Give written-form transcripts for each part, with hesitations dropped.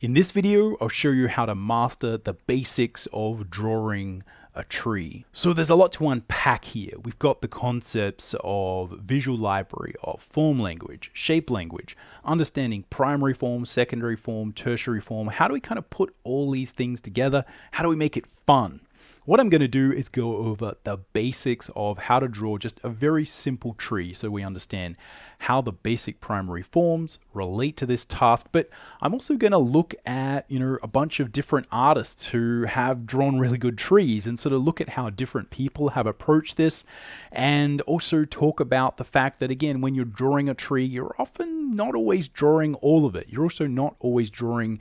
In this video, I'll show you how to master the basics of drawing a tree. So there's a lot to unpack here. We've got the concepts of visual library, of form language, shape language, understanding primary form, secondary form, tertiary form. How do we kind of put all these things together? How do we make it fun? What I'm going to do is go over the basics of how to draw just a very simple tree so we understand how the basic primary forms relate to this task. But I'm also going to look at, a bunch of different artists who have drawn really good trees and sort of look at how different people have approached this, and also talk about the fact that, again, when you're drawing a tree, you're often not always drawing all of it. You're also not always drawing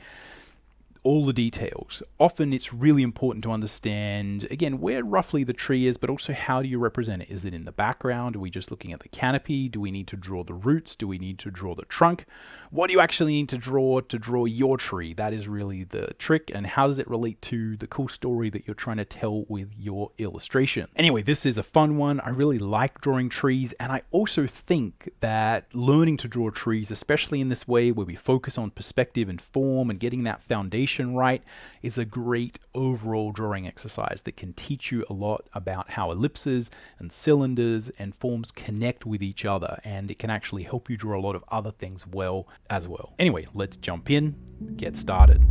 all the details. Often it's really important to understand, again, where roughly the tree is, but also how do you represent it? Is it in the background? Are we just looking at the canopy? Do we need to draw the roots? Do we need to draw the trunk? What do you actually need to draw your tree? That is really the trick. And how does it relate to the cool story that you're trying to tell with your illustration? Anyway, this is a fun one. I really like drawing trees, and I also think that learning to draw trees, especially in this way where we focus on perspective and form and getting that foundation right, is a great overall drawing exercise that can teach you a lot about how ellipses and cylinders and forms connect with each other, and it can actually help you draw a lot of other things as well. Anyway, let's jump in, get started.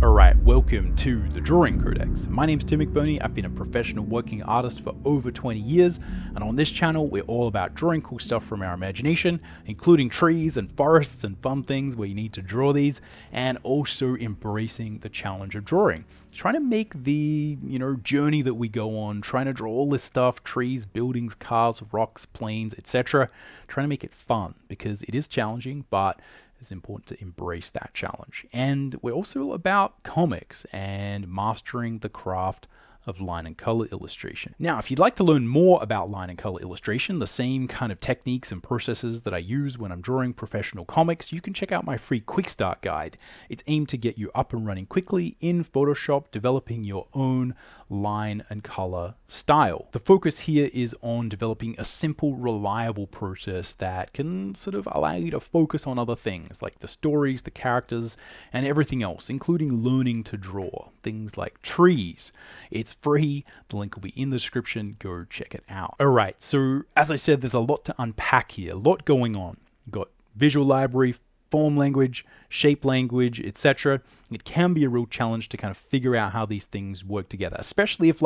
Alright, welcome to the Drawing Codex. My name's Mcburnie. I've been a professional working artist for over 20 years, and on this channel we're all about drawing cool stuff from our imagination, including trees and forests and fun things where you need to draw these, and also embracing the challenge of drawing. Trying to make the journey that we go on, trying to draw all this stuff, trees, buildings, cars, rocks, planes, etc. Trying to make it fun, because it is challenging, but it's important to embrace that challenge. And we're also about comics and mastering the craft of line and color illustration. Now, if you'd like to learn more about line and color illustration, the same kind of techniques and processes that I use when I'm drawing professional comics, you can check out my free quick start guide. It's aimed to get you up and running quickly in Photoshop, developing your own line and color style. The focus here is on developing a simple, reliable process that can sort of allow you to focus on other things like the stories, the characters, and everything else, including learning to draw things like trees. It's free. The link will be in the description. Go check it out. All right. So as I said, there's a lot to unpack here, a lot going on. You've got visual library, form language, shape language, etc. It can be a real challenge to kind of figure out how these things work together, especially if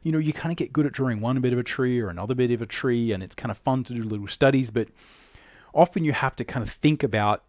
you kind of get good at drawing one bit of a tree or another bit of a tree, and it's kind of fun to do little studies, but often you have to kind of think about,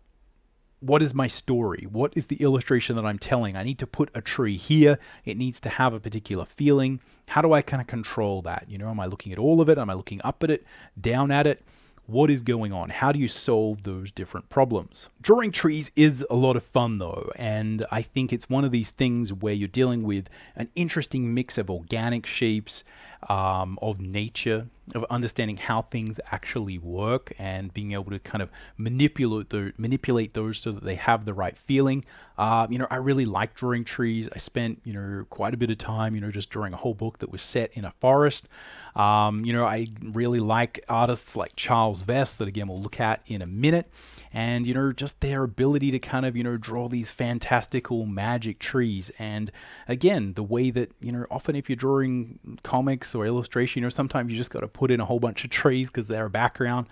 what is my story? What is the illustration that I'm telling? I need to put a tree here. It needs to have a particular feeling. How do I kind of control that? Am I looking at all of it? Am I looking up at it, down at it? What is going on? How do you solve those different problems? Drawing trees is a lot of fun though, and I think it's one of these things where you're dealing with an interesting mix of organic shapes, of nature, of understanding how things actually work, and being able to kind of manipulate those so that they have the right feeling. I really like drawing trees. I spent, quite a bit of time, just drawing a whole book that was set in a forest. I really like artists like Vess, that again we'll look at in a minute, and just their ability to kind of draw these fantastical magic trees. And again, the way that often if you're drawing comics or illustration, sometimes you just got to put in a whole bunch of trees because they're a background.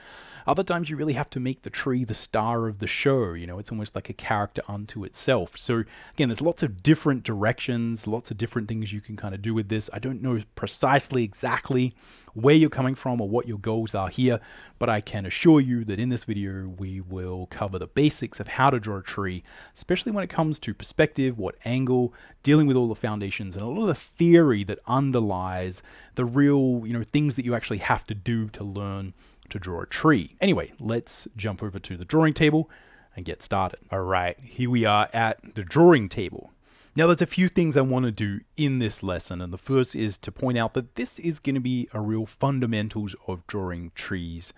Other times you really have to make the tree the star of the show. It's almost like a character unto itself. So again, there's lots of different directions, lots of different things you can kind of do with this. I don't know precisely exactly where you're coming from or what your goals are here, but I can assure you that in this video, we will cover the basics of how to draw a tree, especially when it comes to perspective, what angle, dealing with all the foundations, and a lot of the theory that underlies the real, things that you actually have to do to learn to draw a tree. Anyway, let's jump over to the drawing table and get started. All right, here we are at the drawing table. Now, there's a few things I want to do in this lesson, and the first is to point out that this is going to be a real fundamentals of drawing trees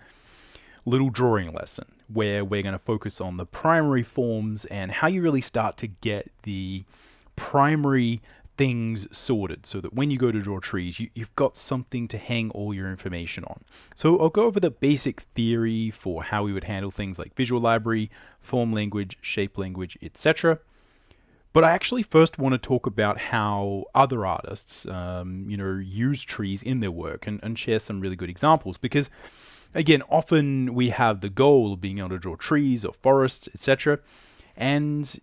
little drawing lesson, where we're going to focus on the primary forms and how you really start to get the primary things sorted so that when you go to draw trees, you've got something to hang all your information on. So I'll go over the basic theory for how we would handle things like visual library, form language, shape language, etc. But I actually first want to talk about how other artists, use trees in their work and share some really good examples. Because, again, often we have the goal of being able to draw trees or forests, etc. And,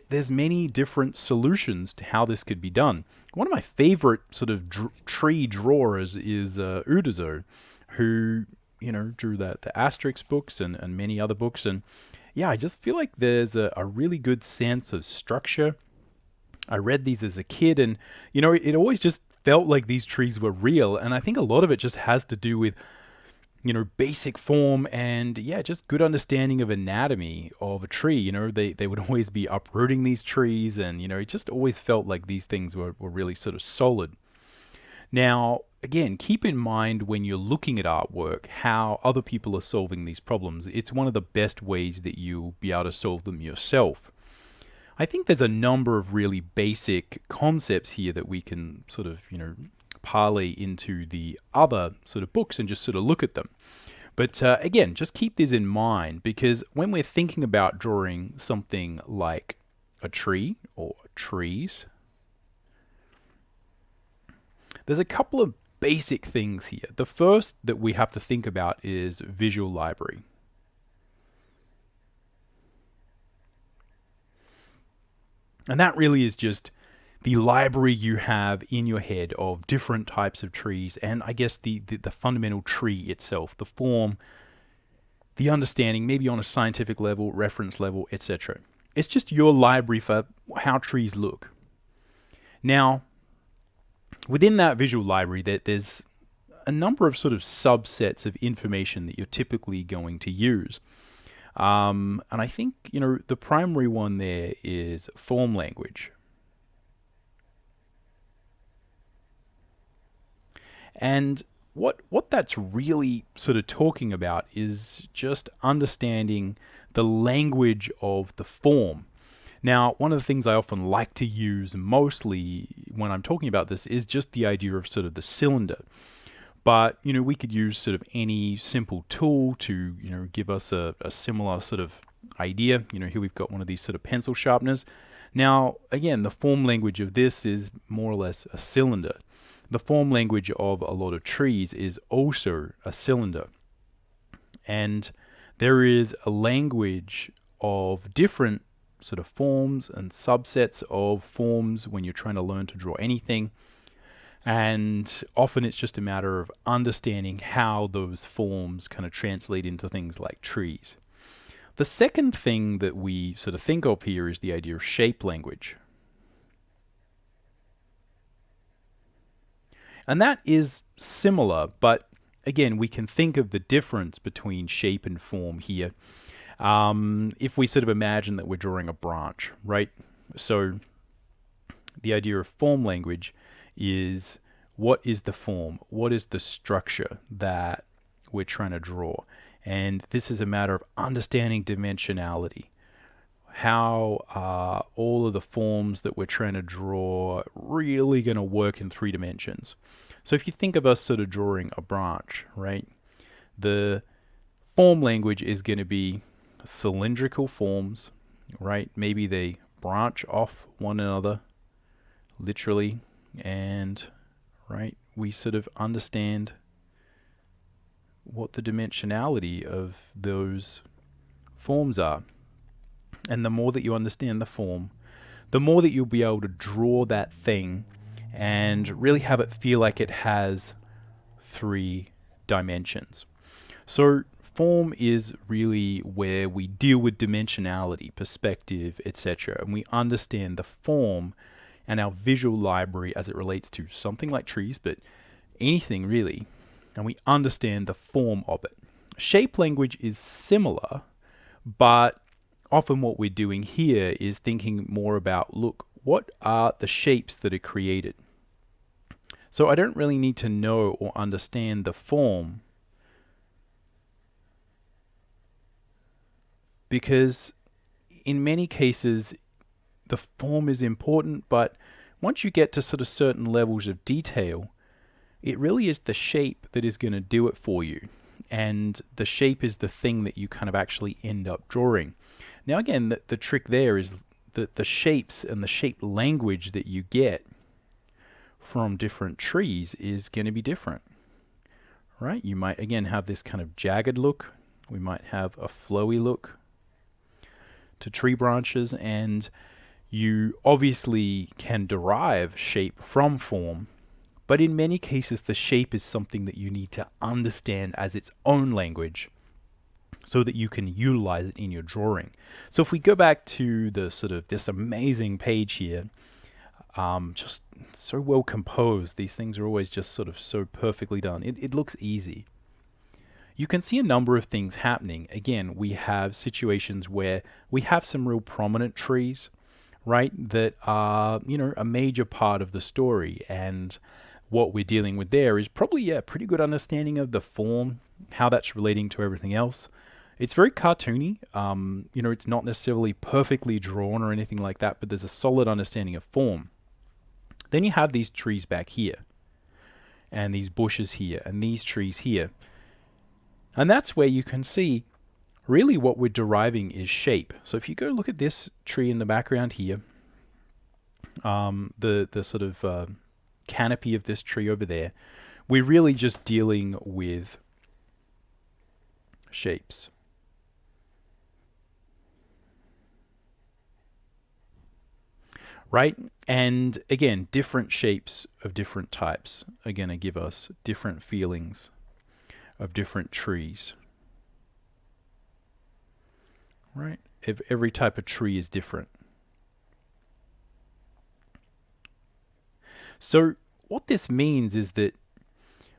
there's many different solutions to how this could be done. One of my favorite sort of tree drawers is Uderzo, who, drew the Asterix books and many other books. And yeah, I just feel like there's a really good sense of structure. I read these as a kid and, it always just felt like these trees were real. And I think a lot of it just has to do with, basic form and, just good understanding of anatomy of a tree. They would always be uprooting these trees and, it just always felt like these things were really sort of solid. Now, again, keep in mind when you're looking at artwork how other people are solving these problems. It's one of the best ways that you'll be able to solve them yourself. I think there's a number of really basic concepts here that we can sort of, parlay into the other sort of books and just sort of look at them. But again, just keep this in mind because when we're thinking about drawing something like a tree or trees, there's a couple of basic things here. The first that we have to think about is visual library. And that really is just the library you have in your head of different types of trees and I guess the fundamental tree itself, the form, the understanding, maybe on a scientific level, reference level, etc. It's just your library for how trees look. Now, within that visual library, there's a number of sort of subsets of information that you're typically going to use. And I think, the primary one there is form language. And what that's really sort of talking about is just understanding the language of the form. Now, one of the things I often like to use mostly when I'm talking about this is just the idea of sort of the cylinder. But, we could use sort of any simple tool to, give us a similar sort of idea. Here we've got one of these sort of pencil sharpeners. Now, again, the form language of this is more or less a cylinder. The form language of a lot of trees is also a cylinder. And there is a language of different sort of forms and subsets of forms when you're trying to learn to draw anything. And often it's just a matter of understanding how those forms kind of translate into things like trees. The second thing that we sort of think of here is the idea of shape language. And that is similar, but again, we can think of the difference between shape and form here. If we sort of imagine that we're drawing a branch, right? So the idea of form language is what is the form? What is the structure that we're trying to draw? And this is a matter of understanding dimensionality. How are all of the forms that we're trying to draw really going to work in 3 dimensions? So if you think of us sort of drawing a branch, right? The form language is going to be cylindrical forms, right? Maybe they branch off one another, literally, and, right, we sort of understand what the dimensionality of those forms are. And the more that you understand the form, the more that you'll be able to draw that thing and really have it feel like it has 3 dimensions. So form is really where we deal with dimensionality, perspective, etc. And we understand the form and our visual library as it relates to something like trees, but anything really. And we understand the form of it. Shape language is similar, but often what we're doing here is thinking more about, look, what are the shapes that are created? So I don't really need to know or understand the form because in many cases, the form is important, but once you get to sort of certain levels of detail, it really is the shape that is going to do it for you. And the shape is the thing that you kind of actually end up drawing. Now, again, the trick there is that the shapes and the shape language that you get from different trees is going to be different, right? You might, again, have this kind of jagged look. We might have a flowy look to tree branches, and you obviously can derive shape from form, but in many cases the shape is something that you need to understand as its own language so that you can utilize it in your drawing. So if we go back to the sort of this amazing page here, just so well composed, these things are always just sort of so perfectly done. It looks easy. You can see a number of things happening. Again, we have situations where we have some real prominent trees, right, that are, a major part of the story. And what we're dealing with there is probably a pretty good understanding of the form, how that's relating to everything else. It's very cartoony. It's not necessarily perfectly drawn or anything like that, but there's a solid understanding of form. Then you have these trees back here, and these bushes here, and these trees here. And that's where you can see really what we're deriving is shape. So if you go look at this tree in the background here, the sort of canopy of this tree over there, we're really just dealing with shapes. Right? And again, different shapes of different types are going to give us different feelings of different trees. Right? If every type of tree is different. So what this means is that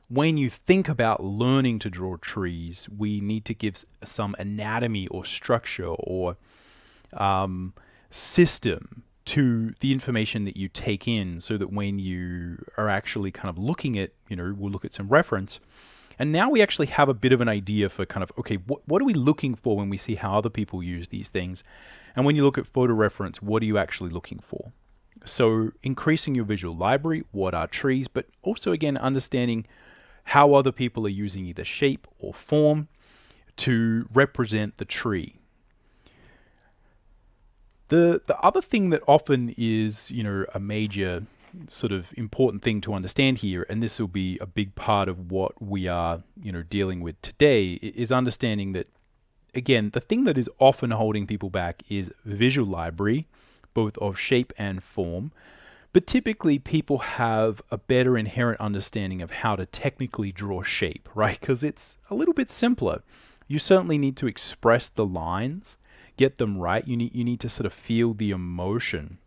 when you think about learning to draw trees, we need to give some anatomy or structure or system to the information that you take in, so that when you are actually kind of looking at, we'll look at some reference. And now we actually have a bit of an idea for kind of, okay, what are we looking for when we see how other people use these things? And when you look at photo reference, what are you actually looking for? So increasing your visual library, what are trees, but also, again, understanding how other people are using either shape or form to represent the tree. The other thing that often is, a major sort of important thing to understand here, and this will be a big part of what we are, dealing with today, is understanding that, again, the thing that is often holding people back is visual library, both of shape and form. But typically people have a better inherent understanding of how to technically draw shape, right? Because it's a little bit simpler. You certainly need to express the lines, get them right. You need to sort of feel the emotion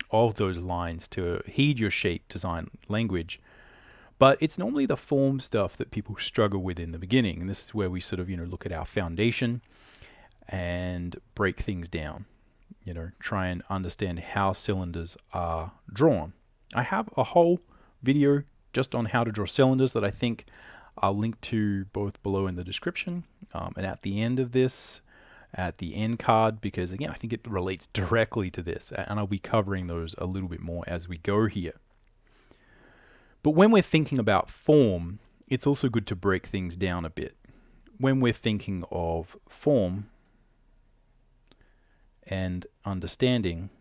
of those lines to heed your shape design language. But it's normally the form stuff that people struggle with in the beginning. And this is where we sort of, look at our foundation and break things down. Try and understand how cylinders are drawn. I have a whole video just on how to draw cylinders that I think I'll link to both below in the description and at the end of this, at the end card, because again, I think it relates directly to this, and I'll be covering those a little bit more as we go here. But when we're thinking about form, it's also good to break things down a bit. When we're thinking of form and understanding,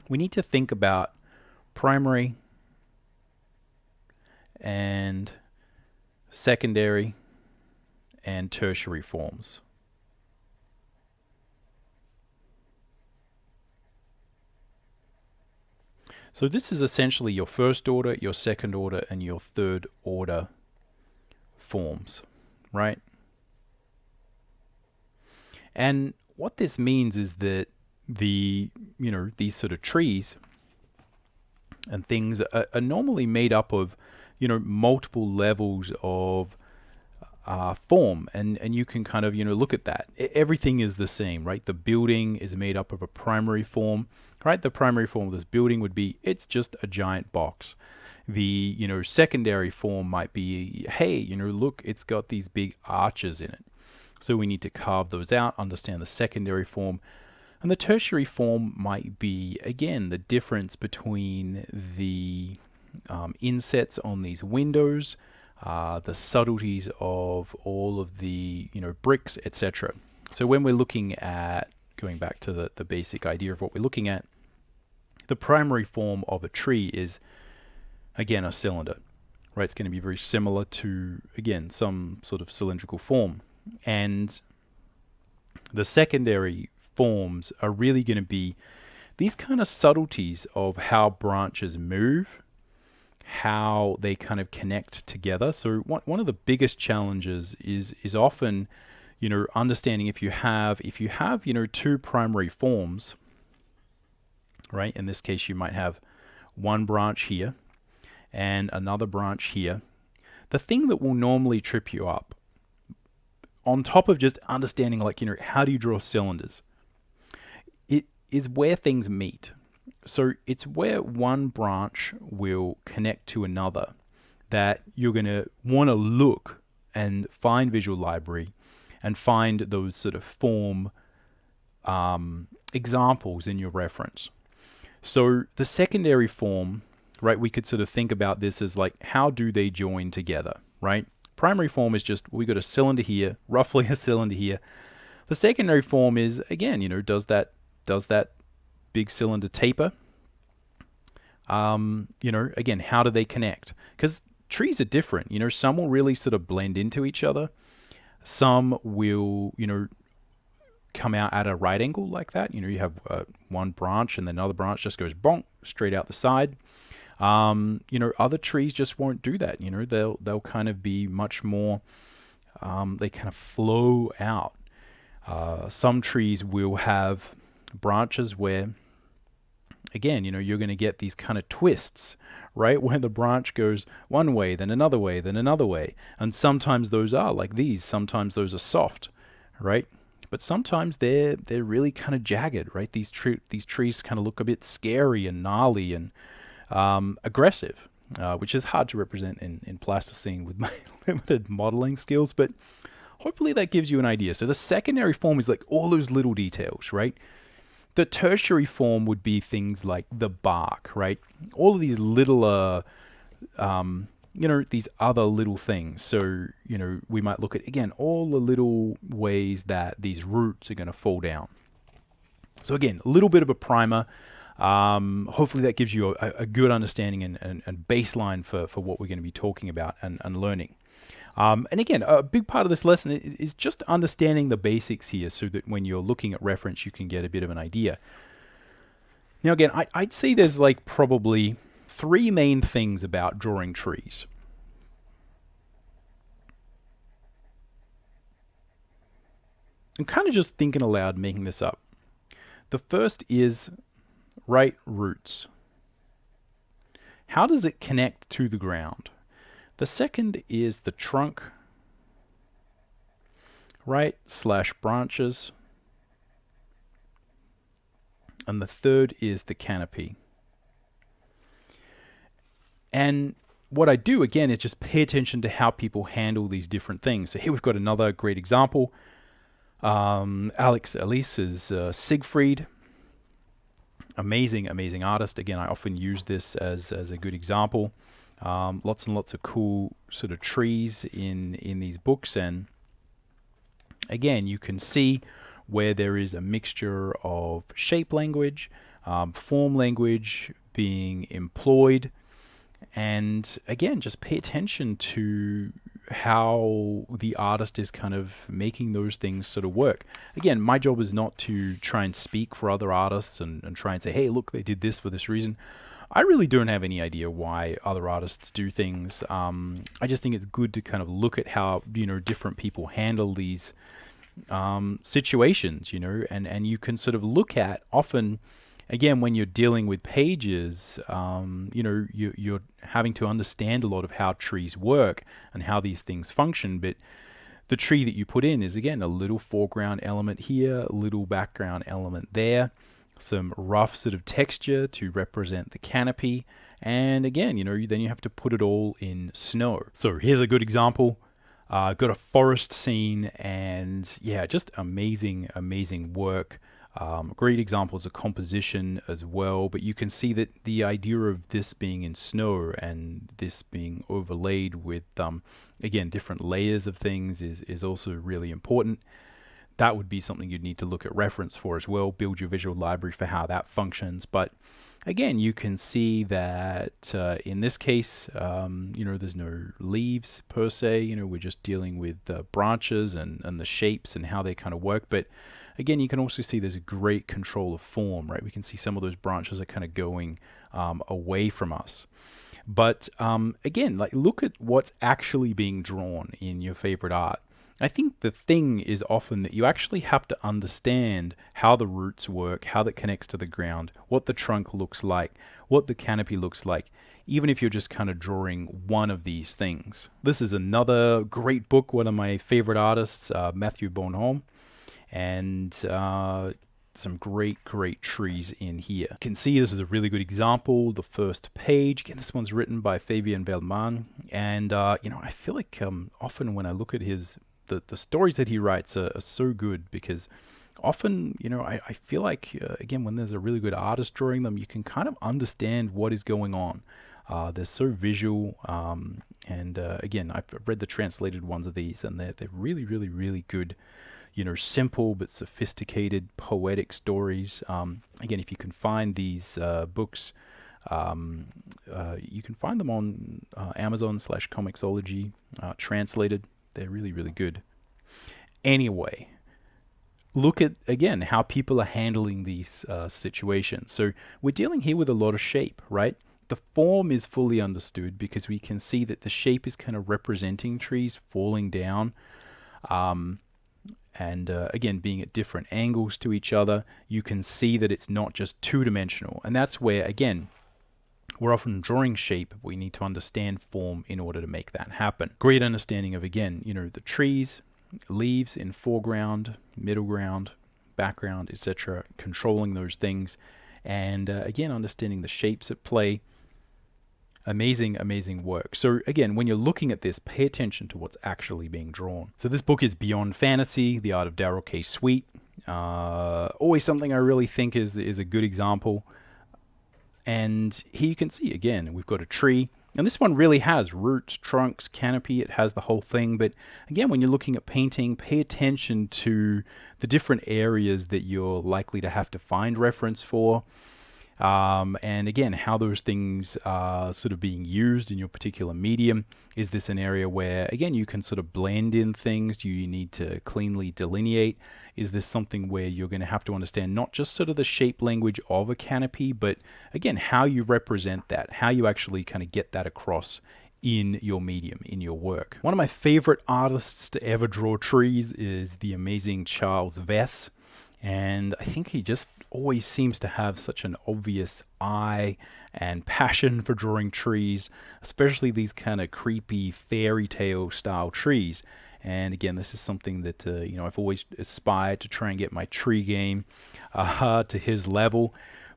we need to think about primary and secondary and tertiary forms. So this is essentially your first order, your second order, and your third order forms, right? And what this means is that these sort of trees and things are normally made up of, multiple levels of form, and you can kind of, look at that. Everything is the same, right? The building is made up of a primary form, right? The primary form of this building would be, it's just a giant box. The, secondary form might be, hey, look, it's got these big arches in it. So we need to carve those out, understand the secondary form. And the tertiary form might be, again, the difference between the insets on these windows, the subtleties of all of the bricks, etc. So when we're looking at, going back to the basic idea of what we're looking at, the primary form of a tree is, again, a cylinder, right? It's going to be very similar to, again, some sort of cylindrical form. And the secondary forms are really going to be these kind of subtleties of how branches move, how they kind of connect together. So one of the biggest challenges is often, understanding if you have two primary forms, right? In this case, you might have one branch here and another branch here. The thing that will normally trip you up, on top of just understanding, like, how do you draw cylinders, it is where things meet. So it's where one branch will connect to another that you're going to want to look and find Visual Library and find those sort of form examples in your reference. So the secondary form, right, we could sort of think about this as like, how do they join together, right? Primary form is just, we got a cylinder here, roughly a cylinder here. The secondary form is, again, does that big cylinder taper? Again, how do they connect? Because trees are different. Some will really sort of blend into each other. Some will, come out at a right angle like that. You have one branch and then another branch just goes bonk straight out the side. Other trees just won't do that. They'll kind of be much more, they kind of flow out. Some trees will have branches where, again, you're going to get these kind of twists, right? Where the branch goes one way, then another way, then another way. And sometimes those are like these, sometimes those are soft, right? But sometimes they're really kind of jagged, right? These trees kind of look a bit scary and gnarly and aggressive, which is hard to represent in plasticine with my limited modeling skills, but hopefully that gives you an idea. So the secondary form is like all those little details, right? The tertiary form would be things like the bark, right? All of these little, these other little things. So, we might look at, again, all the little ways that these roots are going to fall down. So again, a little bit of a primer. Hopefully that gives you a good understanding and baseline for what we're going to be talking about and learning. And again, a big part of this lesson is just understanding the basics here so that when you're looking at reference, you can get a bit of an idea. Now, again, I'd say there's like probably three main things about drawing trees. I'm kind of just thinking aloud, making this up. The first is right roots. How does it connect to the ground? The second is the trunk, right, / branches. And the third is the canopy. And what I do, again, is just pay attention to how people handle these different things. So here we've got another great example. Alex Elise is Siegfried. Amazing artist. Again, I often use this as a good example. Lots and lots of cool sort of trees in these books. And again, you can see where there is a mixture of shape language, form language being employed. And again, just pay attention to how the artist is kind of making those things sort of work. Again, my job is not to try and speak for other artists and try and say, hey, look, they did this for this reason. I really don't have any idea why other artists do things. I just think it's good to kind of look at how, different people handle these situations, and you can sort of look at often, again, when you're dealing with pages, you're having to understand a lot of how trees work and how these things function. But the tree that you put in is, again, a little foreground element here, a little background element there, some rough sort of texture to represent the canopy. And again, then you have to put it all in snow. So here's a good example. Got a forest scene, and yeah, just amazing, amazing work. Great examples of composition as well, but you can see that the idea of this being in snow and this being overlaid with, again, different layers of things is also really important. That would be something you'd need to look at reference for as well, build your visual library for how that functions. But again, you can see that in this case, there's no leaves per se. We're just dealing with branches and the shapes and how they kind of work. But again, you can also see there's a great control of form, right? We can see some of those branches are kind of going away from us. But again, like, look at what's actually being drawn in your favorite art. I think the thing is often that you actually have to understand how the roots work, how that connects to the ground, what the trunk looks like, what the canopy looks like, even if you're just kind of drawing one of these things. This is another great book, one of my favorite artists, Matthew Bonhomme, and some great trees in here. You can see this is a really good example. The first page, again, this one's written by Fabien Vellman, and I feel like often when I look at the stories that he writes are so good, because often, I feel like, again, when there's a really good artist drawing them, you can kind of understand what is going on. They're so visual, and again, I've read the translated ones of these, and they're really, really, really good, simple but sophisticated, poetic stories. Again, if you can find these books, you can find them on Amazon/Comixology, translated. They're really, really good. Anyway, look at, again, how people are handling these situations. So we're dealing here with a lot of shape, right? The form is fully understood because we can see that the shape is kind of representing trees falling down. And again, being at different angles to each other, you can see that it's not just two-dimensional. And that's where, again, we're often drawing shape, but we need to understand form in order to make that happen. Great understanding of, again, the trees, leaves in foreground, middle ground, background, etc., controlling those things. And again, understanding the shapes at play. Amazing, amazing work. So again, when you're looking at this, pay attention to what's actually being drawn. So this book is Beyond Fantasy, The Art of Darrell K. Sweet. Always something I really think is a good example. And here you can see, again, we've got a tree. And this one really has roots, trunks, canopy. It has the whole thing. But again, when you're looking at painting, pay attention to the different areas that you're likely to have to find reference for. And again, how those things are sort of being used in your particular medium. Is this an area where, again, you can sort of blend in things? Do you need to cleanly delineate? Is this something where you're going to have to understand not just sort of the shape language of a canopy, but again, how you represent that, how you actually kind of get that across in your medium, in your work. One of my favorite artists to ever draw trees is the amazing Charles Vess. And I think he just always seems to have such an obvious eye and passion for drawing trees, especially these kind of creepy fairy tale style trees. And again, this is something that I've always aspired to try and get my tree game to his level.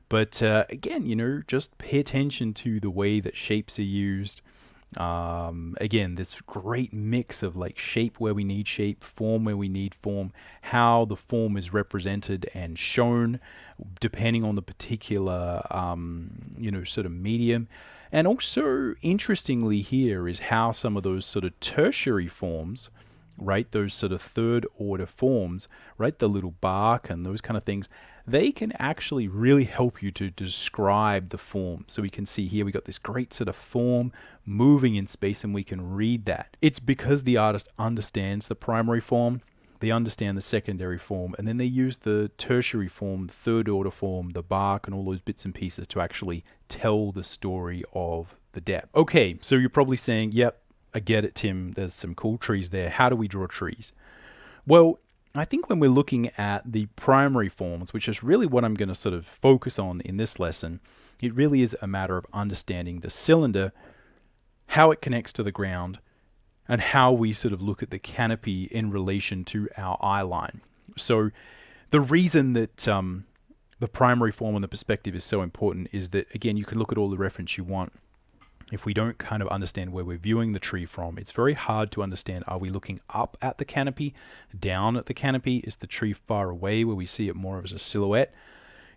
But again, just pay attention to the way that shapes are used. Again, this great mix of like shape where we need shape, form where we need form, how the form is represented and shown depending on the particular, sort of medium. And also, interestingly here is how some of those sort of tertiary forms, right, those sort of third order forms, right, the little bark and those kind of things, they can actually really help you to describe the form. So we can see here we got this great sort of form moving in space, and we can read that. It's because the artist understands the primary form, they understand the secondary form, and then they use the tertiary form, the third order form, the bark, and all those bits and pieces to actually tell the story of the depth. Okay, so you're probably saying, yep, I get it, Tim, there's some cool trees there. How do we draw trees? Well, I think when we're looking at the primary forms, which is really what I'm going to sort of focus on in this lesson, it really is a matter of understanding the cylinder, how it connects to the ground, and how we sort of look at the canopy in relation to our eye line. So the reason that the primary form and the perspective is so important is that, again, you can look at all the reference you want. if we don't kind of understand where we're viewing the tree from, it's very hard to understand, are we looking up at the canopy, down at the canopy? Is the tree far away where we see it more as a silhouette,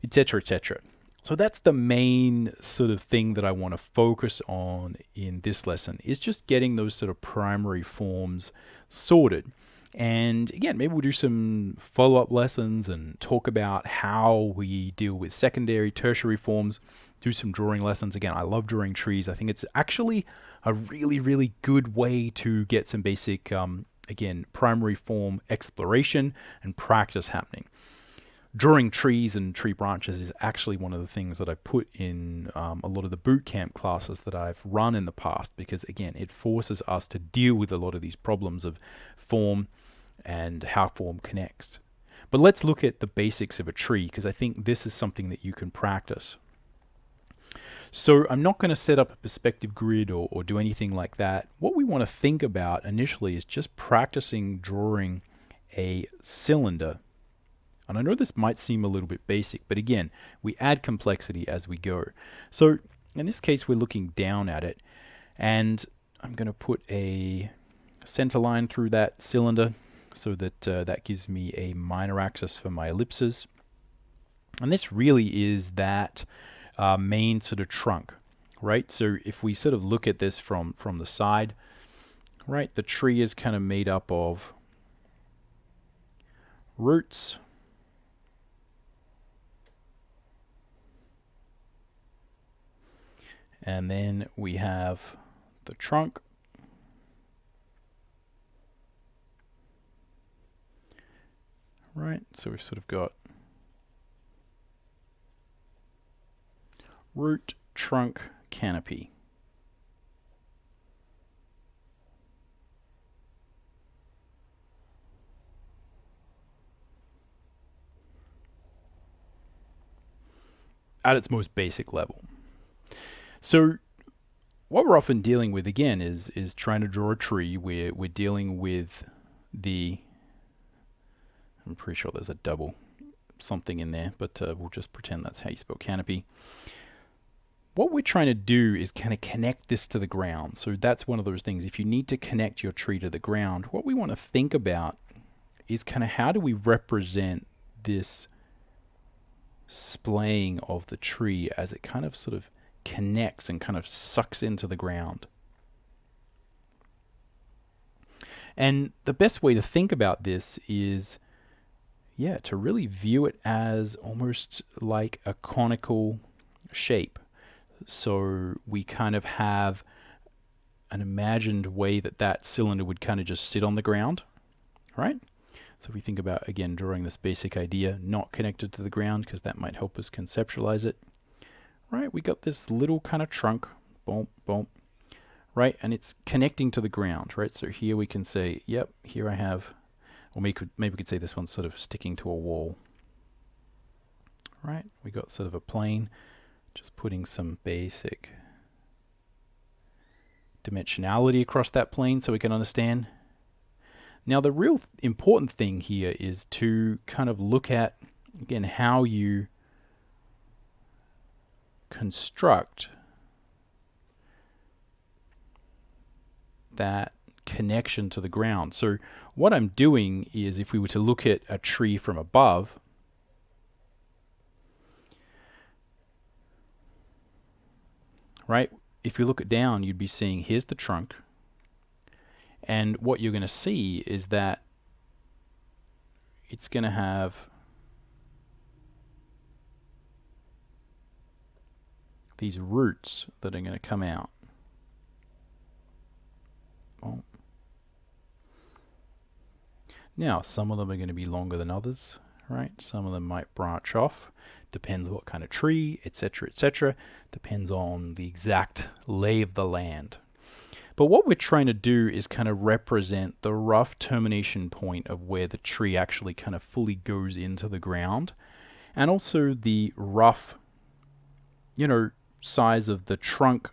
etc., etc.? So that's the main sort of thing that I want to focus on in this lesson, is just getting those sort of primary forms sorted. And again, maybe we'll do some follow-up lessons and talk about how we deal with secondary, tertiary forms, do some drawing lessons. Again, I love drawing trees. I think it's actually a really, really good way to get some basic, again, primary form exploration and practice happening. Drawing trees and tree branches is actually one of the things that I put in a lot of the boot camp classes that I've run in the past, because again, it forces us to deal with a lot of these problems of form and how form connects. But let's look at the basics of a tree, because I think this is something that you can practice. So I'm not going to set up a perspective grid or do anything like that. What we want to think about initially is just practicing drawing a cylinder. And I know this might seem a little bit basic, but again, we add complexity as we go. So in this case, we're looking down at it, and I'm going to put a center line through that cylinder so that that gives me a minor axis for my ellipses. And this really is that main sort of trunk, right? So if we sort of look at this from the side, right, the tree is kind of made up of roots, and then we have the trunk, right? So we've sort of got root, trunk, canopy. At its most basic level. So what we're often dealing with, again, is trying to draw a tree where we're dealing with the, I'm pretty sure there's a double something in there, but we'll just pretend that's how you spell canopy. What we're trying to do is kind of connect this to the ground. So that's one of those things. If you need to connect your tree to the ground, what we want to think about is kind of how do we represent this splaying of the tree as it kind of sort of connects and kind of sucks into the ground. And the best way to think about this is, yeah, to really view it as almost like a conical shape. So we kind of have an imagined way that that cylinder would kind of just sit on the ground, right? So if we think about, again, drawing this basic idea, not connected to the ground, because that might help us conceptualize it, right? We got this little kind of trunk, boom, boom, right? And it's connecting to the ground, right? So here we can say, yep, here I have, or maybe we could say this one's sort of sticking to a wall, right? We got sort of a plane, just putting some basic dimensionality across that plane so we can understand. Now, the real important thing here is to kind of look at, again, how you construct that connection to the ground. So what I'm doing is, if we were to look at a tree from above, right? If you look it down, you'd be seeing here's the trunk. And what you're going to see is that it's going to have these roots that are going to come out. Oh. Now, some of them are going to be longer than others, right? Some of them might branch off. Depends what kind of tree, etc., etc. Depends on the exact lay of the land. But what we're trying to do is kind of represent the rough termination point of where the tree actually kind of fully goes into the ground, and also the rough, size of the trunk,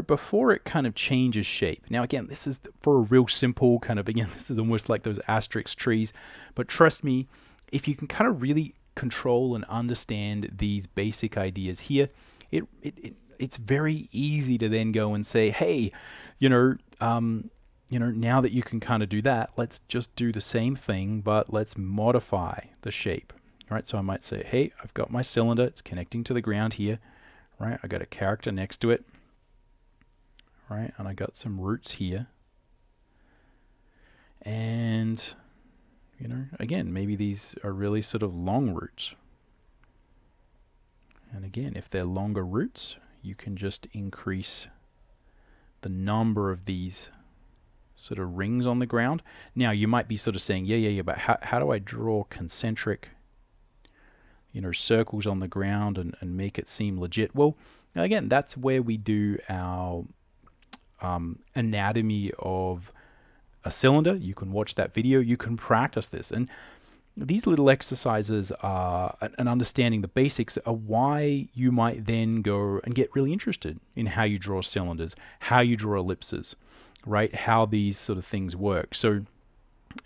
before it kind of changes shape. Now, again, this is for a real simple kind of, again, this is almost like those asterisk trees, but trust me, if you can kind of really control and understand these basic ideas here, it's very easy to then go and say, hey, you know, now that you can kind of do that, let's just do the same thing, but let's modify the shape. Right, so I might say, hey, I've got my cylinder, it's connecting to the ground here, right? I got a character next to it, right? And I got some roots here. And, you know, again, maybe these are really sort of long roots. And again, if they're longer roots, you can just increase the number of these sort of rings on the ground. Now, you might be sort of saying, yeah, but how do I draw concentric, you know, circles on the ground and make it seem legit? Well, again, that's where we do our anatomy of a cylinder. You can watch that video, you can practice this, and these little exercises are, and understanding the basics are why you might then go and get really interested in how you draw cylinders, how you draw ellipses, right? How these sort of things work. So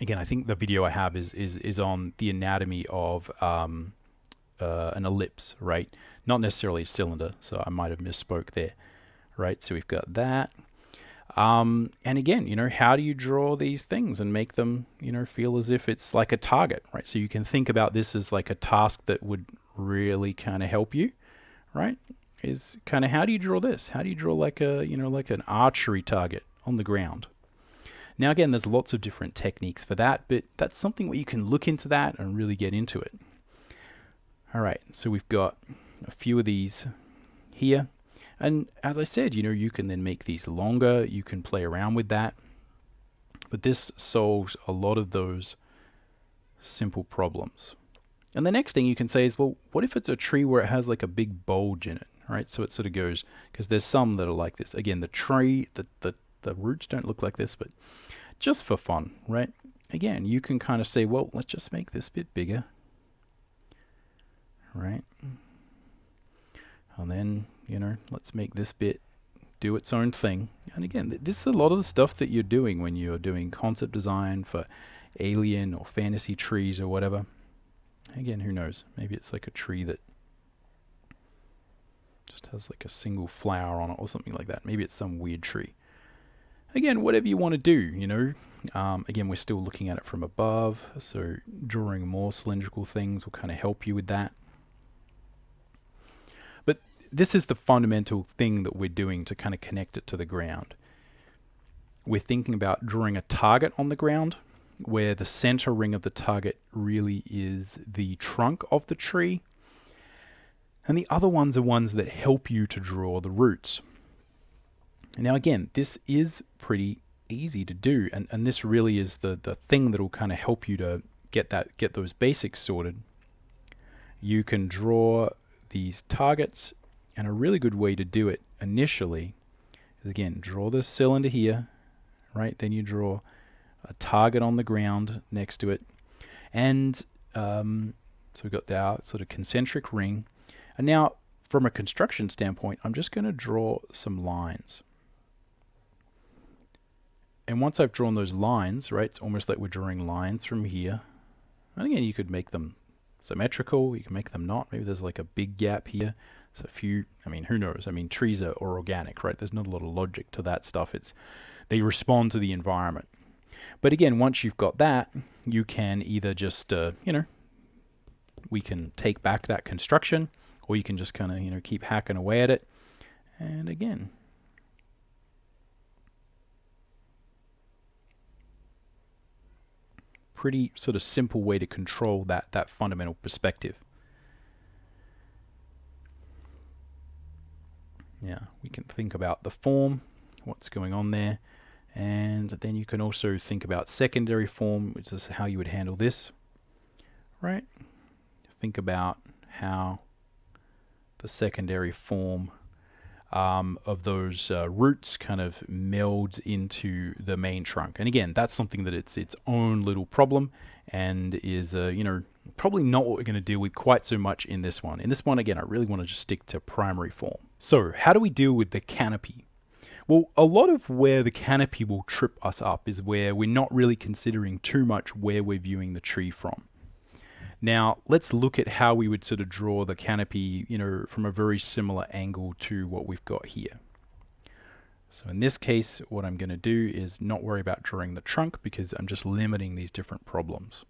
again, I think the video I have is on the anatomy of an ellipse, right? Not necessarily a cylinder, so I might have misspoke there, right? So we've got that. And again, you know, how do you draw these things and make them, you know, feel as if it's like a target, right? So you can think about this as like a task that would really kind of help you, right? Is kind of, how do you draw this? How do you draw like a, you know, like an archery target on the ground? Now, again, there's lots of different techniques for that, but that's something where you can look into that and really get into it. All right, so we've got a few of these here. And as I said, you know, you can then make these longer, you can play around with that. But this solves a lot of those simple problems. And the next thing you can say is, well, what if it's a tree where it has like a big bulge in it, right? So it sort of goes, because there's some that are like this. Again, the tree, the roots don't look like this, but just for fun, right? Again, you can kind of say, well, let's just make this bit bigger, right? And then, you know, let's make this bit do its own thing. And again, this is a lot of the stuff that you're doing when you're doing concept design for alien or fantasy trees or whatever. Again, who knows? Maybe it's like a tree that just has like a single flower on it or something like that. Maybe it's some weird tree. Again, whatever you want to do, you know. Again, we're still looking at it from above, so drawing more cylindrical things will kind of help you with that. But this is the fundamental thing that we're doing to kind of connect it to the ground. We're thinking about drawing a target on the ground where the center ring of the target really is the trunk of the tree. And the other ones are ones that help you to draw the roots. Now again, this is pretty easy to do, and this really is the thing that will kind of help you to get those basics sorted. You can draw these targets, and a really good way to do it initially is, again, draw this cylinder here, right? Then you draw a target on the ground next to it, and so we've got our sort of concentric ring. And now from a construction standpoint, I'm just going to draw some lines. And once I've drawn those lines, right, it's almost like we're drawing lines from here. And again, you could make them symmetrical, you can make them not. Maybe there's like a big gap here. So a few, I mean, who knows? I mean, trees are organic, right? There's not a lot of logic to that stuff. They respond to the environment. But again, once you've got that, you can either just, you know, we can take back that construction, or you can just kind of, you know, keep hacking away at it. And again, pretty sort of simple way to control that fundamental perspective. Yeah, we can think about the form, what's going on there, and then you can also think about secondary form, which is how you would handle this, right? Think about how the secondary form of those roots kind of melds into the main trunk. And again, that's something that it's its own little problem, and is you know, probably not what we're going to deal with quite so much in this one. In this one, again, I really want to just stick to primary form. So how do we deal with the canopy? Well, a lot of where the canopy will trip us up is where we're not really considering too much where we're viewing the tree from. Now, let's look at how we would sort of draw the canopy, from a very similar angle to what we've got here. So in this case, what I'm going to do is not worry about drawing the trunk because I'm just limiting these different problems.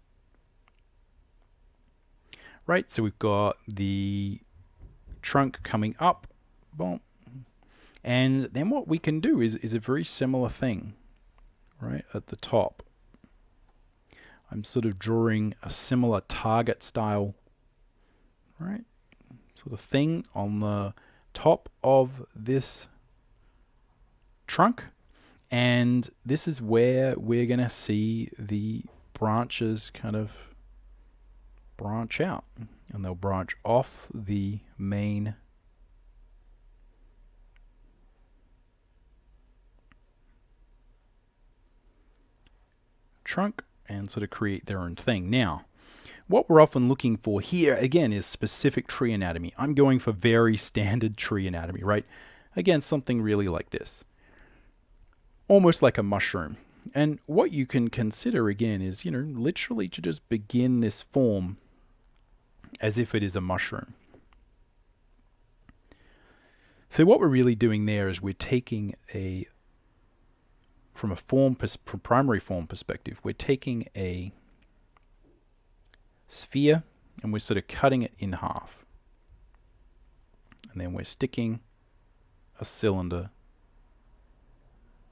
Right, so we've got the trunk coming up, boom, and then what we can do is a very similar thing, right, at the top. I'm sort of drawing a similar target style, right, sort of thing on the top of this trunk, and this is where we're going to see the branches kind of branch out, and they'll branch off the main trunk and sort of create their own thing. Now, what we're often looking for here, again, is specific tree anatomy. I'm going for very standard tree anatomy, right? Again, something really like this. Almost like a mushroom. And what you can consider, again, is, literally to just begin this form as if it is a mushroom. So what we're really doing there is we're taking from primary form perspective, we're taking a sphere and we're sort of cutting it in half. And then we're sticking a cylinder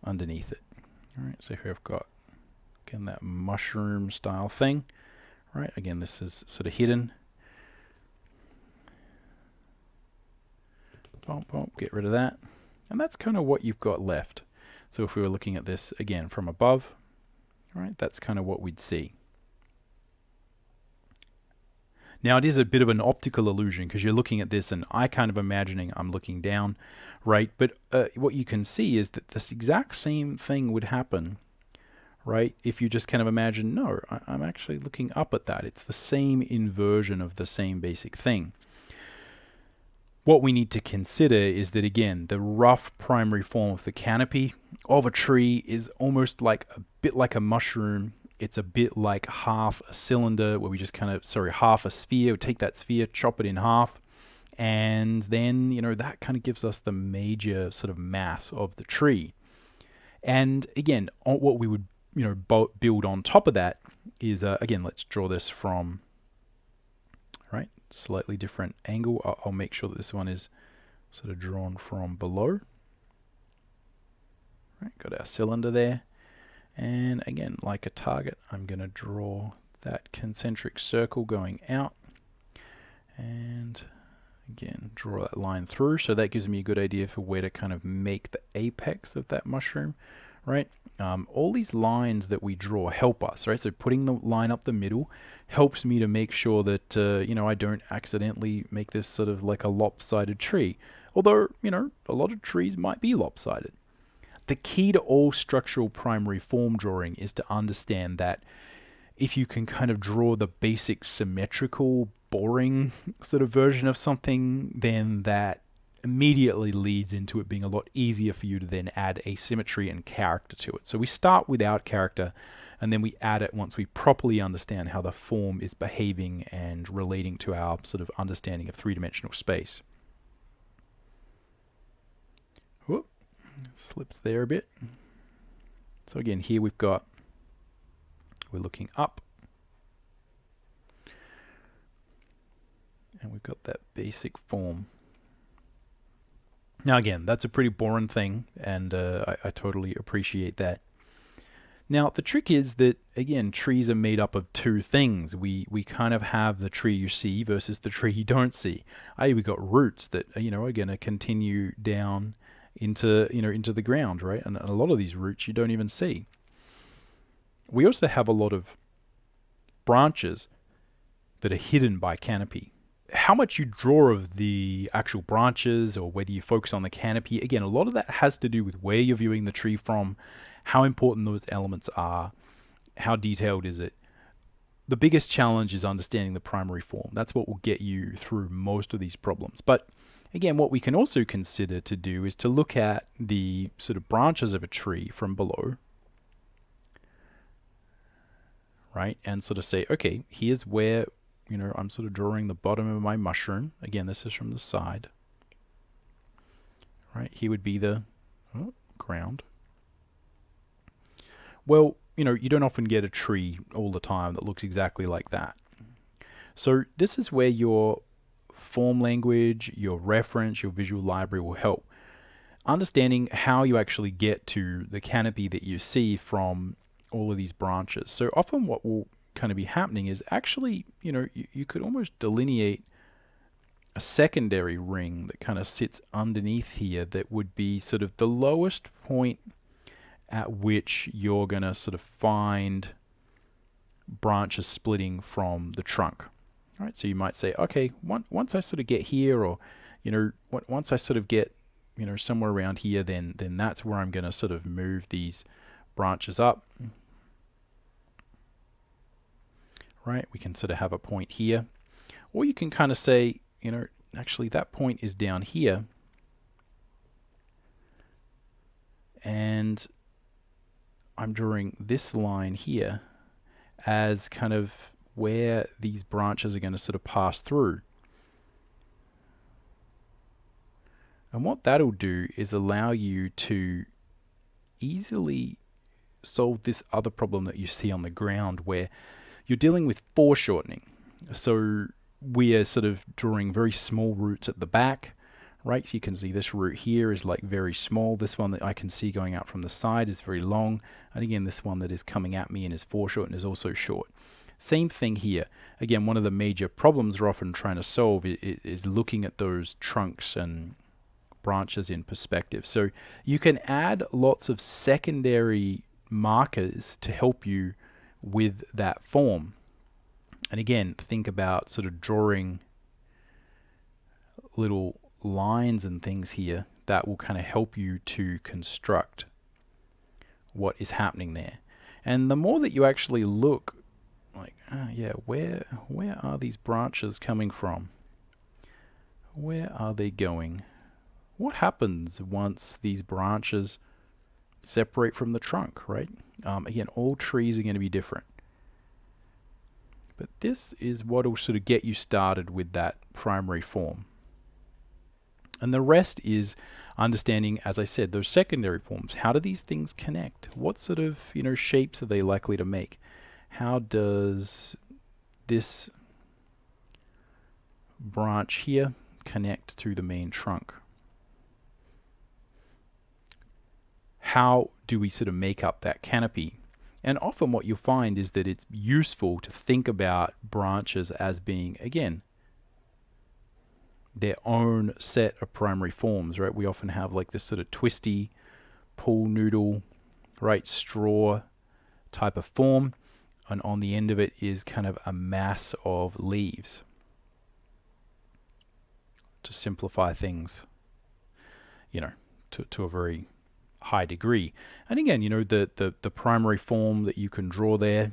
underneath it. All right, so here I've got, again, that mushroom style thing. Right, again, this is sort of hidden. Bump, bump, get rid of that. And that's kind of what you've got left. So if we were looking at this again from above, right, that's kind of what we'd see. Now it is a bit of an optical illusion because you're looking at this and I kind of imagining I'm looking down, right? But what you can see is that this exact same thing would happen, right? If you just kind of imagine, no, I'm actually looking up at that. It's the same inversion of the same basic thing. What we need to consider is that, again, the rough primary form of the canopy of a tree is almost like a bit like a mushroom. It's a bit like half a cylinder where we just half a sphere. We take that sphere, chop it in half, and then, that kind of gives us the major sort of mass of the tree. And again, what we would, build on top of that is, again, let's draw this from, right, slightly different angle. I'll make sure that this one is sort of drawn from below. Right, got our cylinder there. And again, like a target, I'm going to draw that concentric circle going out. And again, draw that line through. So that gives me a good idea for where to kind of make the apex of that mushroom, right? All these lines that we draw help us, right? So putting the line up the middle helps me to make sure that, I don't accidentally make this sort of like a lopsided tree. Although, a lot of trees might be lopsided. The key to all structural primary form drawing is to understand that if you can kind of draw the basic symmetrical, boring sort of version of something, then that immediately leads into it being a lot easier for you to then add asymmetry and character to it. So we start without character, and then we add it once we properly understand how the form is behaving and relating to our sort of understanding of three-dimensional space. Whoop. Slipped there a bit. So again, here we're looking up, and we've got that basic form. Now again, that's a pretty boring thing, and I totally appreciate that. Now the trick is that, again, trees are made up of two things. We kind of have the tree you see versus the tree you don't see. We've got roots that are going to continue down into the ground, right? And a lot of these roots you don't even see. We also have a lot of branches that are hidden by canopy. How much you draw of the actual branches or whether you focus on the canopy, again, a lot of that has to do with where you're viewing the tree from, how important those elements are, how detailed is it. The biggest challenge is understanding the primary form. That's what will get you through most of these problems. But again, what we can also consider to do is to look at the sort of branches of a tree from below, right? And sort of say, okay, here's where I'm sort of drawing the bottom of my mushroom. Again, this is from the side. Right, here would be the ground. Well, you don't often get a tree all the time that looks exactly like that. So this is where your form language, your reference, your visual library will help. Understanding how you actually get to the canopy that you see from all of these branches. So often what will kind of be happening is actually, you could almost delineate a secondary ring that kind of sits underneath here that would be sort of the lowest point at which you're going to sort of find branches splitting from the trunk. All right, so you might say, okay, once I sort of get here, or once I sort of get somewhere around here, then that's where I'm going to sort of move these branches up. Right, we can sort of have a point here, or you can kind of say, actually that point is down here, and I'm drawing this line here as kind of where these branches are going to sort of pass through. And what that'll do is allow you to easily solve this other problem that you see on the ground, where you're dealing with foreshortening. So we are sort of drawing very small roots at the back, right? So you can see this root here is like very small. This one that I can see going out from the side is very long. And again, this one that is coming at me and is foreshortened is also short. Same thing here. Again, one of the major problems we're often trying to solve is looking at those trunks and branches in perspective. So you can add lots of secondary markers to help you with that form. And again, think about sort of drawing little lines and things here that will kind of help you to construct what is happening there. And the more that you actually look, like, where are these branches coming from? Where are they going? What happens once these branches separate from the trunk, right? Again, all trees are going to be different. But this is what will sort of get you started with that primary form. And the rest is understanding, as I said, those secondary forms. How do these things connect? What sort of shapes are they likely to make? How does this branch here connect to the main trunk? How do we sort of make up that canopy? And often what you'll find is that it's useful to think about branches as being, again, their own set of primary forms, right? We often have like this sort of twisty pool noodle, right, straw type of form. And on the end of it is kind of a mass of leaves. To simplify things, to a very high degree. And again, the primary form that you can draw there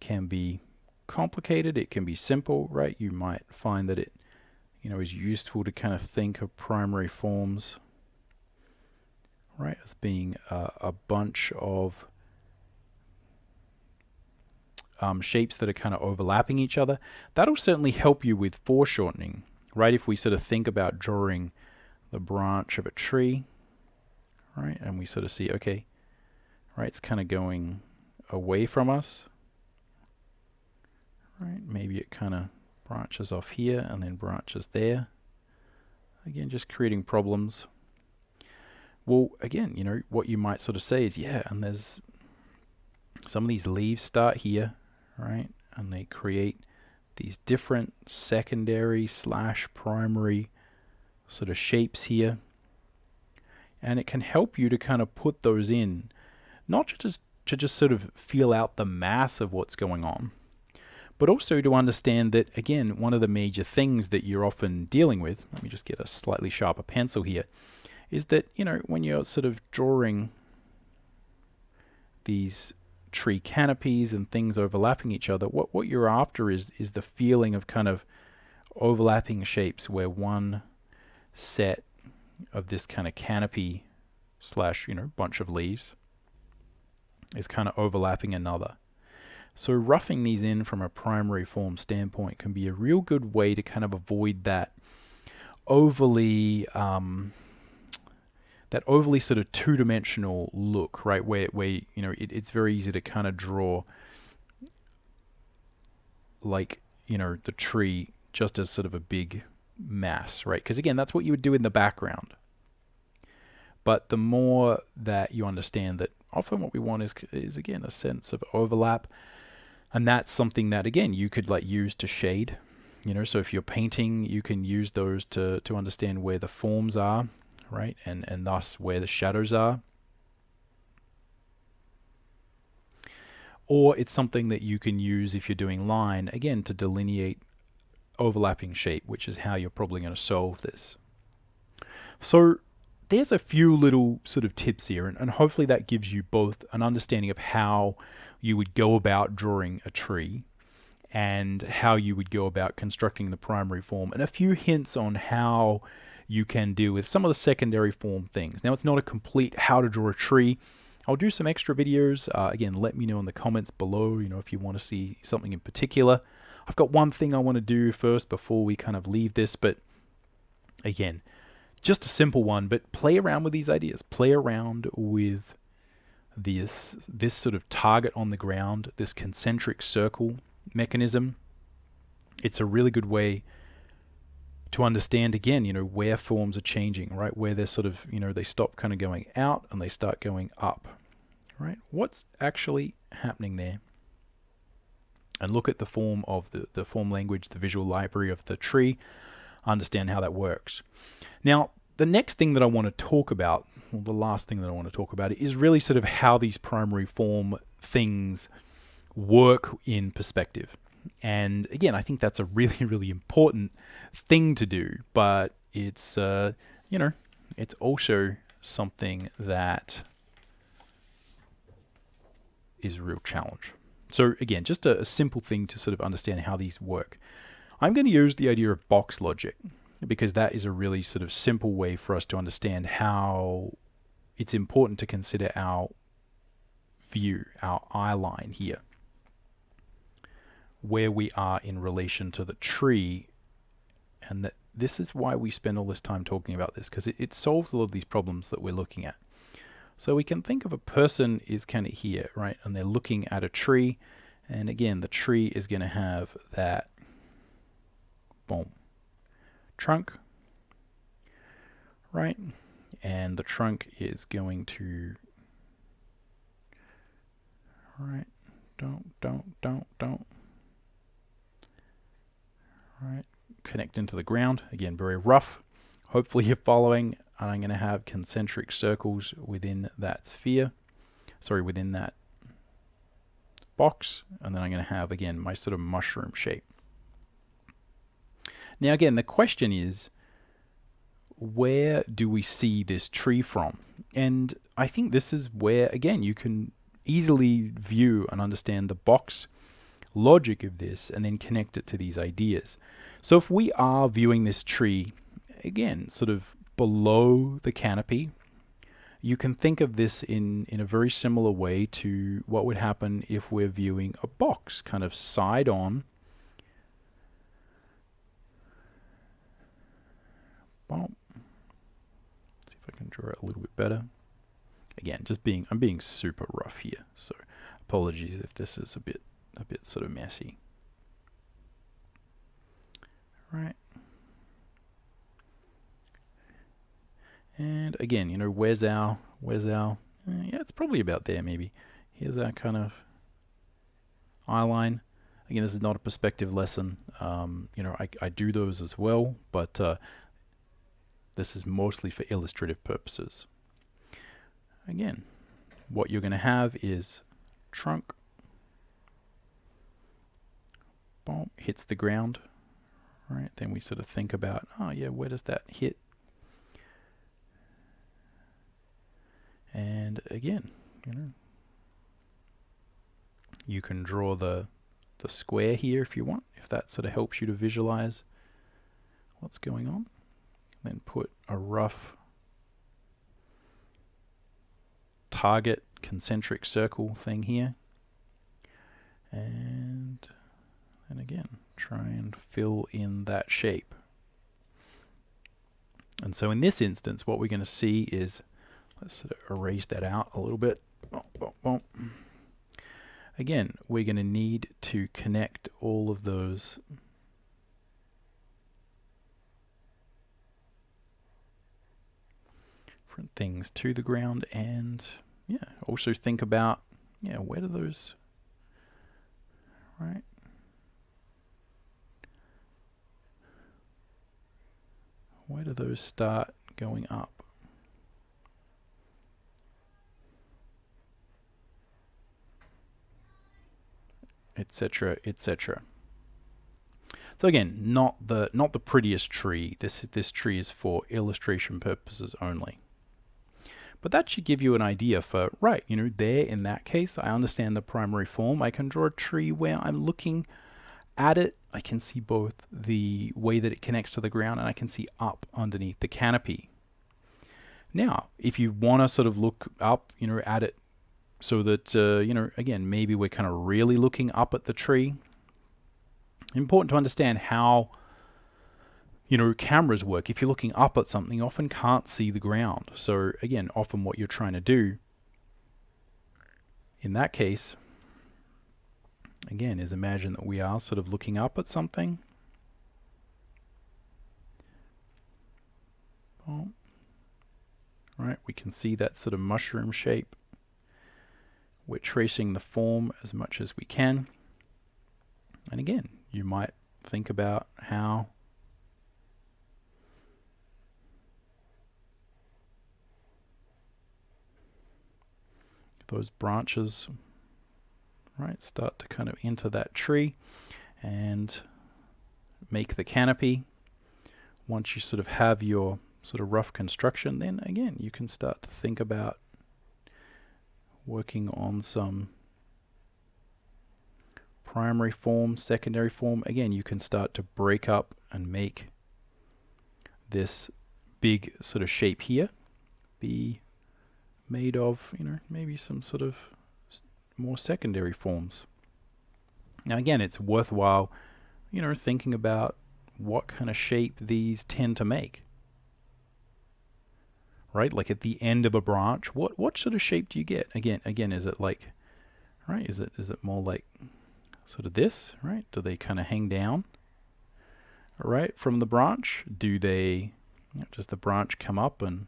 can be complicated, it can be simple, right? You might find that it is useful to kind of think of primary forms, right, as being a bunch of shapes that are kind of overlapping each other. That'll certainly help you with foreshortening, right? If we sort of think about drawing the branch of a tree, right, and we sort of see, okay, right, it's kind of going away from us, right? Maybe it kind of branches off here and then branches there. Again, just creating problems. Well, again, what you might sort of say is, and there's some of these leaves start here, right? And they create these different secondary / primary sort of shapes here. And it can help you to kind of put those in, not to just sort of feel out the mass of what's going on, but also to understand that, again, one of the major things that you're often dealing with, let me just get a slightly sharper pencil here, is that, when you're sort of drawing these tree canopies and things overlapping each other, what you're after is the feeling of kind of overlapping shapes where one set of this kind of canopy / bunch of leaves is kind of overlapping another. So roughing these in from a primary form standpoint can be a real good way to kind of avoid that overly sort of two-dimensional look, right? Where it's very easy to kind of draw like the tree just as sort of a big mass, right? Because again, that's what you would do in the background. But the more that you understand that often what we want is again a sense of overlap, and that's something that again you could like use to shade. So if you're painting, you can use those to understand where the forms are, right? And thus where the shadows are. Or it's something that you can use if you're doing line, again, to delineate overlapping shape, which is how you're probably going to solve this. So there's a few little sort of tips here, and hopefully that gives you both an understanding of how you would go about drawing a tree and how you would go about constructing the primary form, and a few hints on how you can deal with some of the secondary form things. Now, it's not a complete how to draw a tree. I'll do some extra videos. Again, let me know in the comments below, if you want to see something in particular. I've got one thing I want to do first before we kind of leave this, but again, just a simple one, but play around with these ideas. Play around with this sort of target on the ground, this concentric circle mechanism. It's a really good way to understand, again, where forms are changing, right? Where they're sort of, they stop kind of going out and they start going up, right? What's actually happening there? And look at the form of the form language, the visual library of the tree, understand how that works. Now, the next thing that I want to talk about, or the last thing that I want to talk about, is really sort of how these primary form things work in perspective. And again, I think that's a really, really important thing to do, but it's, it's also something that is a real challenge. So again, just a simple thing to sort of understand how these work. I'm going to use the idea of box logic because that is a really sort of simple way for us to understand how it's important to consider our view, our eye line here, where we are in relation to the tree, and that this is why we spend all this time talking about this, because it solves a lot of these problems that we're looking at. So we can think of a person is kind of here, right? And they're looking at a tree, and again, the tree is going to have that trunk, right? And the trunk is going to, right? Don't. Right, connect into the ground. Again, very rough. Hopefully you're following. And I'm going to have concentric circles within that sphere. Sorry, within that box. And then I'm going to have, again, my sort of mushroom shape. Now, again, the question is, where do we see this tree from? And I think this is where, again, you can easily view and understand the box logic of this and then connect it to these ideas. So if we are viewing this tree, again, sort of below the canopy, you can think of this in a very similar way to what would happen if we're viewing a box, kind of side on. Well, see if I can draw it a little bit better. Again, I'm being super rough here, so apologies if this is a bit sort of messy. Right. And again, where's our yeah, it's probably about there maybe. Here's our kind of eye line. Again, this is not a perspective lesson. I do those as well, but this is mostly for illustrative purposes. Again, what you're going to have is trunk, boom, hits the ground, right? Then we sort of think about, oh yeah, where does that hit? And again, you can draw the square here if you want, if that sort of helps you to visualize what's going on. Then put a rough target concentric circle thing here. And again, try and fill in that shape. And so in this instance, what we're going to see is, let's sort of erase that out a little bit. Again, we're going to need to connect all of those different things to the ground, and yeah, also think about, yeah, where do those, right? Where do those start going up? Etc., etc. So again, not the prettiest tree. This tree is for illustration purposes only. But that should give you an idea for, right, you know, there in that case, I understand the primary form. I can draw a tree where I'm looking at it. I can see both the way that it connects to the ground, and I can see up underneath the canopy. Now, if you want to sort of look up, you know, at it so that, you know, again, maybe we're kind of really looking up at the tree. Important to understand how, you know, cameras work. If you're looking up at something, you often can't see the ground. So again, often what you're trying to do in that case, again, is imagine that we are sort of looking up at something. Right, we can see that sort of mushroom shape. We're tracing the form as much as we can. And again, you might think about how those branches, right, start to kind of enter that tree and make the canopy. Once you sort of have your sort of rough construction, then again, you can start to think about working on some primary form, secondary form. Again, you can start to break up and make this big sort of shape here be made of, you know, maybe some sort of more secondary forms. Now again, it's worthwhile, you know, thinking about what kind of shape these tend to make. Right, like at the end of a branch, what sort of shape do you get? Again, is it like, right? Is it more like sort of this, right? Do they kind of hang down, right, from the branch? Do they, you know, does the branch come up and,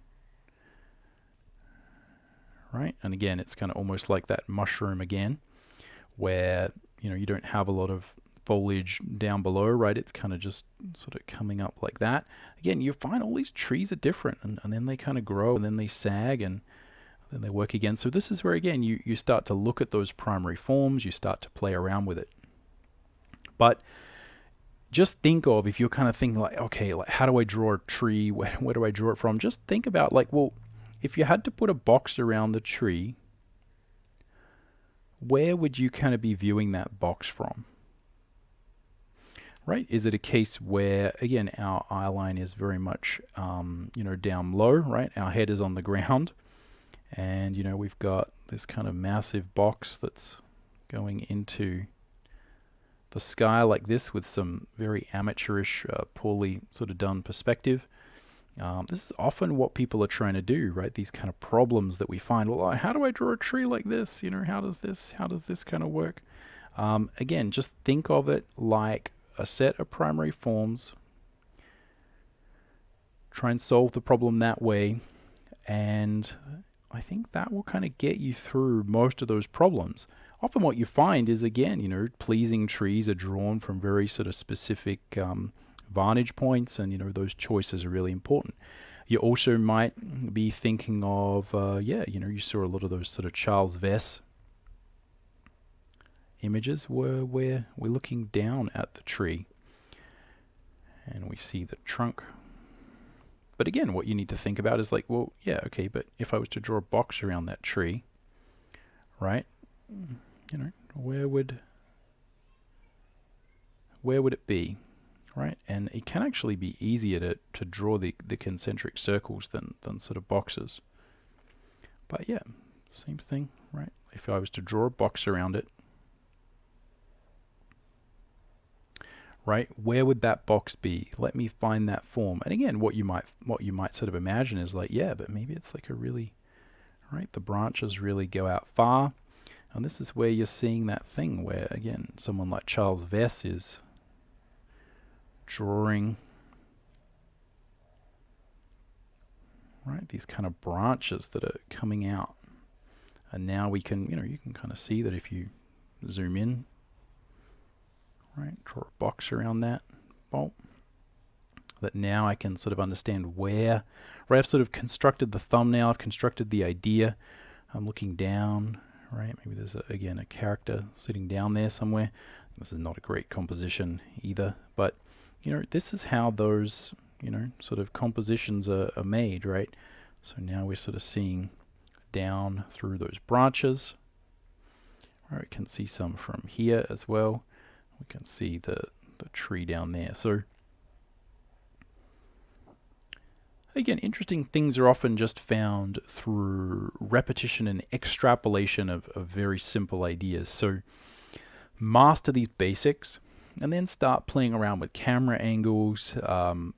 right? And again, it's kind of almost like that mushroom again, where, you know, you don't have a lot of foliage down below, right? It's kind of just sort of coming up like that. Again, you find all these trees are different, and then they kind of grow, and then they sag, and then they work again. So this is where, again, you start to look at those primary forms, you start to play around with it. But just think of, if you're kind of thinking like, okay, like how do I draw a tree? Where do I draw it from? Just think about like, well, if you had to put a box around the tree, where would you kind of be viewing that box from? Right? Is it a case where, again, our eye line is very much, you know, down low, right? Our head is on the ground, and, you know, we've got this kind of massive box that's going into the sky like this with some very amateurish, poorly sort of done perspective. This is often what people are trying to do, right? These kind of problems that we find. Well, how do I draw a tree like this? You know, how does this kind of work? Again, just think of it like a set of primary forms. Try and solve the problem that way, and I think that will kind of get you through most of those problems. Often what you find is, again, you know, pleasing trees are drawn from very sort of specific vantage points, and, you know, those choices are really important. You also might be thinking of, yeah, you know, you saw a lot of those sort of Charles Vess images where we're looking down at the tree and we see the trunk. But again, what you need to think about is like, well, yeah, okay, but if I was to draw a box around that tree, right, you know, where would it be, right? And it can actually be easier to draw the concentric circles than sort of boxes. But yeah, same thing, right? If I was to draw a box around it, right? Where would that box be? Let me find that form. And again, what you might sort of imagine is like, yeah, but maybe it's like a really, right? The branches really go out far. And this is where you're seeing that thing where, again, someone like Charles Vess is drawing, right, these kind of branches that are coming out. And now we can, you can kind of see that if you zoom in, right, draw a box around that bolt, that now I can sort of understand where I've sort of constructed the thumbnail, I've constructed the idea. I'm looking down, right, maybe there's, again, a character sitting down there somewhere. This is not a great composition either, but, this is how those, sort of compositions are made, right? So now we're sort of seeing down through those branches. Right, we can see some from here as well. We can see the tree down there. So again, interesting things are often just found through repetition and extrapolation of very simple ideas. So master these basics and then start playing around with camera angles,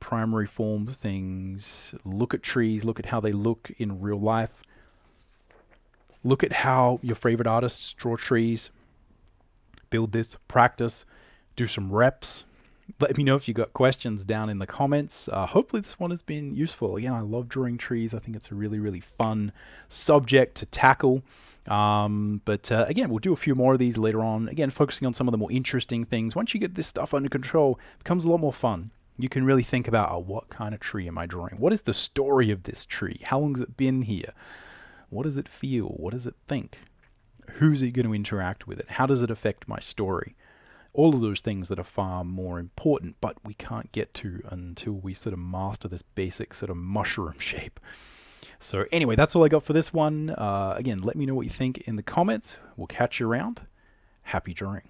primary form things, look at trees, look at how they look in real life. Look at how your favorite artists draw trees. Build this, practice, do some reps. Let me know if you got questions down in the comments. Hopefully this one has been useful. Again, I love drawing trees. I think it's a really, really fun subject to tackle. But again, we'll do a few more of these later on. Again, focusing on some of the more interesting things. Once you get this stuff under control, it becomes a lot more fun. You can really think about, what kind of tree am I drawing? What is the story of this tree? How long has it been here? What does it feel? What does it think? Who's it going to interact with it? How does it affect my story? All of those things that are far more important, but we can't get to until we sort of master this basic sort of mushroom shape. So anyway, that's all I got for this one. Again, let me know what you think in the comments. We'll catch you around. Happy drawing.